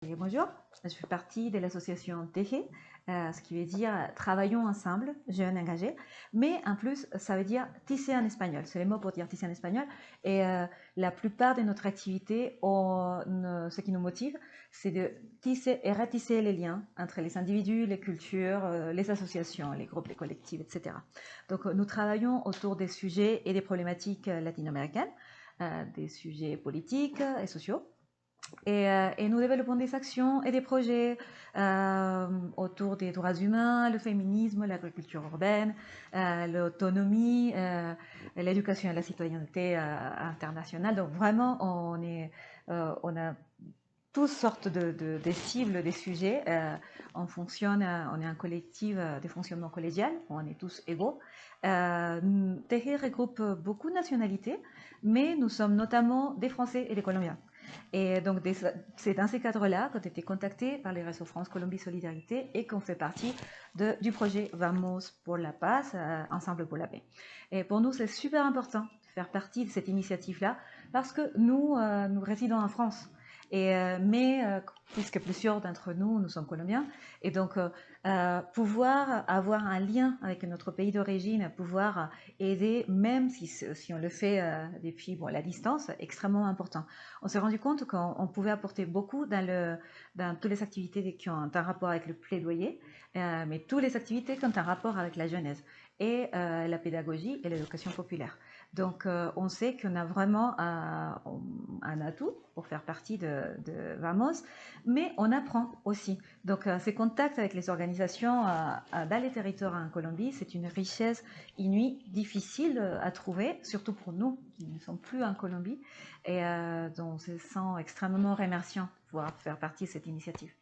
Et bonjour, je fais partie de l'association TG, ce qui veut dire travaillons ensemble, jeunes engagés, mais en plus ça veut dire tisser en espagnol, c'est les mots pour dire tisser en espagnol, et la plupart de notre activité, ce qui nous motive, c'est de tisser et ratisser les liens entre les individus, les cultures, les associations, les groupes, les collectifs, etc. Donc nous travaillons autour des sujets et des problématiques latino-américaines, des sujets politiques et sociaux, et nous développons des actions et des projets autour des droits humains, le féminisme, l'agriculture urbaine, l'autonomie, l'éducation et la citoyenneté internationale. Donc vraiment, on a toutes sortes de cibles, des sujets. On fonctionne, on est un collectif de fonctionnement collégial, on est tous égaux. TG regroupe beaucoup de nationalités, mais nous sommes notamment des Français et des Colombiens. Et donc, c'est dans ces cadres-là qu'on a été contactés par les réseaux France Colombie Solidarité et qu'on fait partie du projet Vamos pour la Paz, Ensemble pour la paix. Et pour nous, c'est super important de faire partie de cette initiative-là parce que nous résidons en France. Mais puisque plusieurs d'entre nous, nous sommes colombiens, et donc pouvoir avoir un lien avec notre pays d'origine, pouvoir aider, même si on le fait depuis la distance, extrêmement important. On s'est rendu compte qu'on pouvait apporter beaucoup dans toutes les activités qui ont un rapport avec le plaidoyer, mais toutes les activités qui ont un rapport avec la jeunesse et la pédagogie et l'éducation populaire. Donc, on sait qu'on a vraiment un atout pour faire partie de Vamos, mais on apprend aussi. Donc, ces contacts avec les organisations dans les territoires en Colombie, c'est une richesse inouïe, difficile à trouver, surtout pour nous qui ne sommes plus en Colombie, et dont on se sent extrêmement remerciant de pouvoir faire partie de cette initiative.